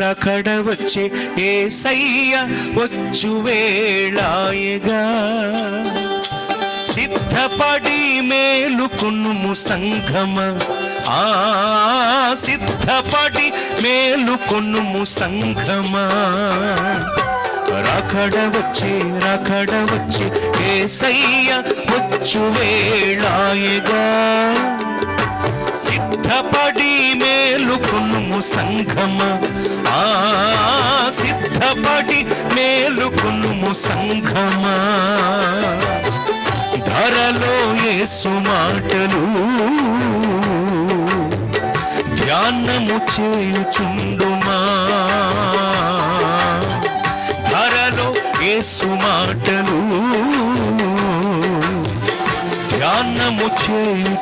రకడ వచ్చే యేసయ్య వచ్చు వేళాయగా సిద్ధపడి మేలుకొనుము సంఘమ సిద్ధపడి మేలుకొనుము సంఘమా రకడ వచ్చే యేసయ్య వచ్చు వేళాయగా సిద్ధపడి మేలుకొనుము సంఘమా సిద్ధపడి మేలుకొనుము సంఘమా ధరలో యేసు మాటలు ధ్యానము చేయుచుండుమా ధరలో యేసు మాటలు ధ్యానము చేయు